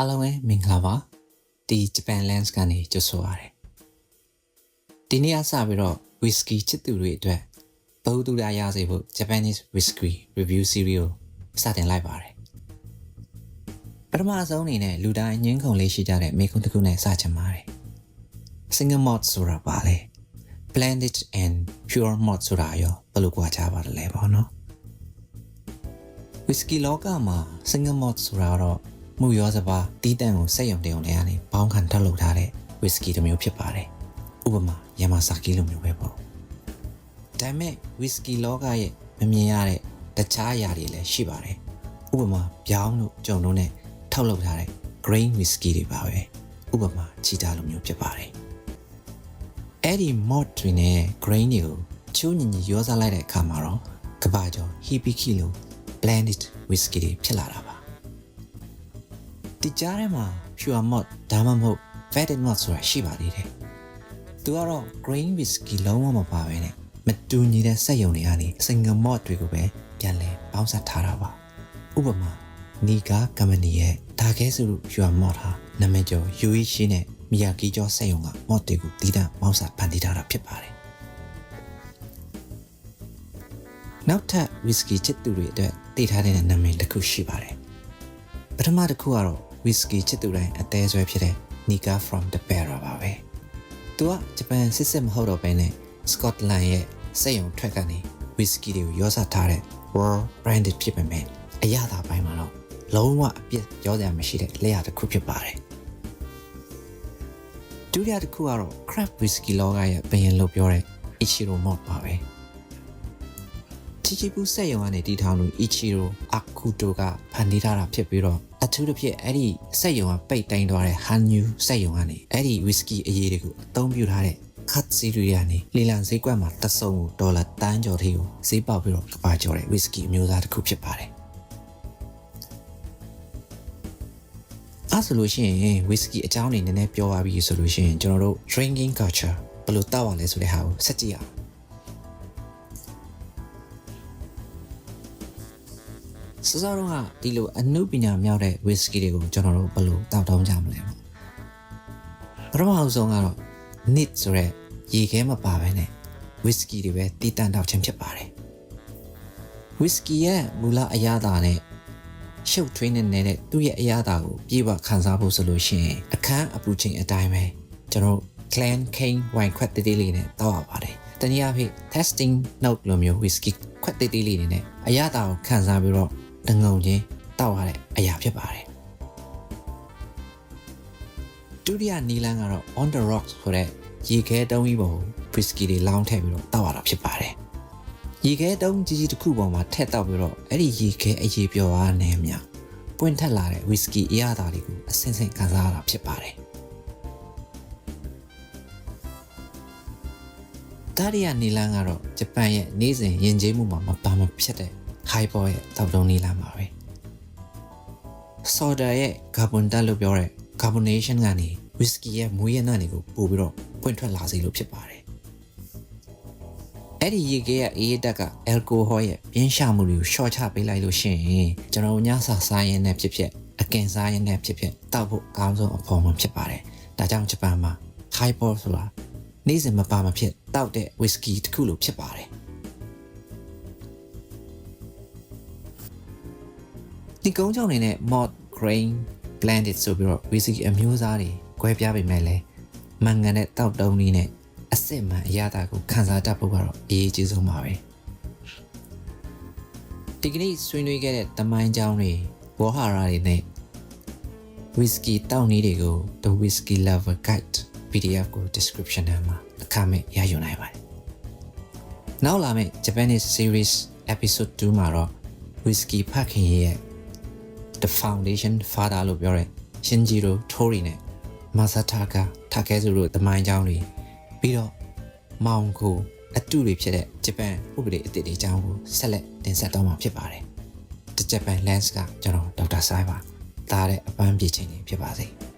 အားလုံးပဲမင်္ဂလာပါဒီ Japan Lens ကနေကြိုဆိုပါရစေဒီနေ့အစပြီးတော့ whisky ချစ်သူတွေအတွက်ဘုဒ္ဓရာရစေဖို့ Japanese whisky review series ကိုစတင်လိုက်ပါတယ်ပထမဆုံးအနေနဲ့လူတိုင်းညှင်းခုန်လေးရှိကြတဲ့မိကုန်းတစ်ခုနဲ့စချင်ပါတယ် single malt ဆိုတာပါလေ blended and pure malt ဆိုတာရောဘယ်လိုကွာခြားပါလဲပေါ့နော် whisky လောကမှာ single malt ဆိုတာတော့မှုရောစပါးတီးတန့်ကိုစက်ရုံတရုံတွေကနေပေါင်းခံထုတ်လုပ်ထားတဲ့ whisky တစ်မျိုးဖြစ်ပါတယ်ဥပမာယာမာဆာကီလိုမျိုးပဲပေါ့ဒါပေမဲ့ whisky လောကရဲ့မမြင်ရတဲ့တခြားအရာတွေလည်းရှိပါတယ်ဥပမာပြောင်းတို့ကြုံတို့နဲ့ထုတ်လုပ်ထားတဲ့ grain whisky တွေပါပဲဥပမာချီတာလိုမျိုးဖြစ်ပါတယ်အဲ့ဒီ malt တွေနဲ့ grain တွေကိုချိုးညင်ညင်ရောစားလိုက်တဲ့အခါမှာတော့ကဘာကျော် hibiki လို blended whisky တွေဖြစ်လာတာပါဒီကြားထဲမှာ pure malt ဒါမှမဟုတ် vetted malt ဆိုတာရှိပါသေးတယ်သူကတော့ grain whisky လုံးဝမပါဘဲနဲ့မတူညီတဲ့စက်ရုံတွေကနေ single malt တွေကိုပဲပြန်လဲပေါင်းစပ်ထားတာပါဥပမာနီဂါ company ရဲ့ဒါခဲစု pure malt ဟာနာမည်ကျော် Yuichi နဲ့ Miyaki ကျော်စက်ရုံက malt တွေကိုတီးတန့်ပေါင်းစပ်ဖန်တီးထားတာဖြစ်ပါတယ်နောက်ထပ် whisky ချစ်သူတွေအတွက်တည်ထားတဲ့နာမည်တစ်ခုရှိပါတယ်ပထမတစ်ခုကတော့ whisky ချစ်သူတိုင်းအသေးဆွဲဖြစ်တဲ့ Nika from the Bearer ပါပဲသူကဂျပန်စစ်မဟုတ်တော့ဘဲနဲ့ Scotland ရဲ့စက်ရုံထွက်ကနေ whisky တွေကိုရောစားထားတဲ့ World branded ဖြစ်ပေမဲ့အရသာပိုင်းမှာတော့လုံးဝအပြစ်ရောစရာမရှိတဲ့လက်ရတစ်ခုဖြစ်ပါတယ်ဒုတိယတစ်ခုကတော့ craft whisky လောကရဲ့ဘယင်လို့ပြောတဲ့ Ichiro Malt ပါပဲချီချီပူစက်ရုံကနေတီထောင်လို့ Ichiro Akuto ကဖန်တီးထားတာဖြစ်ပြီးတော့အထူးသဖြင့်အဲ့ဒီစက်ရုံကပိတ်တိုင်းသွားတဲ့ Hanyu စက်ရုံကနေအဲ့ဒီ whisky အရေးတွေကိုအသုံးပြုထားတဲ့ cut series တွေကနေလီလံဈေးကွက်မှာတစ်စုံကိုဒေါ်လာတန်းကျော်ထိကိုဈေးပေါက်ပြီးတော့ကဘာကျော်တဲ့ whisky အမျိုးသားတစ်ခုဖြစ်ပါတယ်အဲ့ဆိုလို့ရှိရင် whisky အကြောင်းနေနည်းနည်းပြောပါပြီဆိုလို့ရှိရင်ကျွန်တော်တို့ drinking culture ဘယ်လိုတောက်ရလဲဆိုတဲ့ဟာကိုဆက်ကြည့်အောင်စစောတော့ဒီလိုအနုပညာမြောက်တဲ့ whisky တွေကိုကျွန်တော်တို့ဘယ်လိုတောက်တောင်းကြမလဲပေါ့ပထမအဆုံးကတော့ nit ဆိုတဲ့ရေခဲမပါဘဲနဲ့ whisky တွေပဲတီးတန့်တောက်ခြင်းဖြစ်ပါတယ် whisky ရဲ့မူလအရသာနဲ့ရှုပ်ထွေးနေတဲ့သူ့ရဲ့အရသာကိုပြေဝခံစားဖို့ဆိုလို့ရှိရင်အခန်းအပူချိန်အတိုင်းပဲကျွန်တော် clan cane wine ခွက်တေးသေးလေးနဲ့တောက်ရပါတယ်တနည်းအားဖြင့် testing note လိုမျိုး whisky ခွက်တေးသေးလေးနဲ့အရသာကိုခံစားပြီးတော့တငုံချင်းတောက်ရတဲ့အရာဖြစ်ပါတယ်ဒုတိယနီလန်းကတော့ on the rocks ဆိုတဲ့ရေခဲတုံးကြီးပေါ်ကို whisky တွေလောင်းထည့်ပြီးတော့တောက်ရတာဖြစ်ပါတယ်ရေခဲတုံးကြီးကြီးတစ်ခုပေါ်မှာထည့်တောက်ပြီးတော့အဲ့ဒီရေခဲအရေပျော်အားနဲ့မြပွင့်ထက်လာတဲ့ whisky အရသာတွေကိုအဆင့်ဆင့်ခံစားရတာဖြစ်ပါတယ်ဒါရီယာနီလန်းကတော့ဂျပန်ရဲ့နေ့စဉ်ယဉ်ကျေးမှုမှာမပါမဖြစ်တဲ့ hyper ရဲ့တောက်တုံးနီလန်းပါပဲ soda ရဲ့ carbon ဓာတ်လို့ပြောတဲ့ carbonation ကနေ whisky ရဲ့မွေးရနံ့တွေကိုပို့ပြီးတော့ပွင့်ထွက်လာစေလို့ဖြစ်ပါတယ်အဲ့ဒီရေခဲရဲ့အေးဓာတ်က alcohol ရဲ့ပြင်းရှာမှုတွေကိုရှော့ချပေးလိုက်လို့ရှိရင်ကျွန်တော်ညစာစားရင်နဲ့ဖြစ်ဖြစ်အကင်စားရင်နဲ့ဖြစ်ဖြစ်တောက်ဖို့အကောင်းဆုံးအဖော်မှဖြစ်ပါတယ်ဒါကြောင့်ဂျပန်မှာ hyper ဆိုတာနေ့စဉ်မပါမဖြစ်တောက်တဲ့ whisky တစ်ခုလိုဖြစ်ပါတယ်ဒီကုန်းကြောင့်နေနဲ့ malt grain blended ဆိုပြီးတော့ whisky အမျိုးအစားတွေကွဲပြားပေမဲ့လည်းမန်ကန်တဲ့တောက်တုံးလေးနဲ့အစစ်မှန်အရသာကိုခံစားတတ်ဖို့ကတော့အရေးကြီးဆုံးပါပဲဒီကနေ့ဆွေးနွေးခဲ့တဲ့တမိုင်းကြောင်းတွေဝေါ်ဟာရာတွေနဲ့ whisky တောက်နည်းတွေကို The Whisky Lover Guide PDF ကို description ထဲမှာအခမဲ့ရယူနိုင်ပါတယ်နောက်လာမယ့် Japanese series episode 2မှာတော့ whisky ဖခင်ရဲ့ The Foundation Father လို့ပြောတဲ့ Shinjiro Tori နဲ့ Masataka Takezu တို့တမိုင်းကြောင်းတွေပြီးတော့မောင်ကိုအတူတွေဖြစ်တဲ့ဂျပန်ဥပဒေအသစ်တွေအကြောင်းကိုဆက်လက်တင်ဆက်တော့မှာဖြစ်ပါတယ်။ The Japan Lens ကကျွန်တော်ဒေါက်တာဆိုင်ပါ။ဒါတဲ့အပန်းပြေချိန်တွေဖြစ်ပါစေ။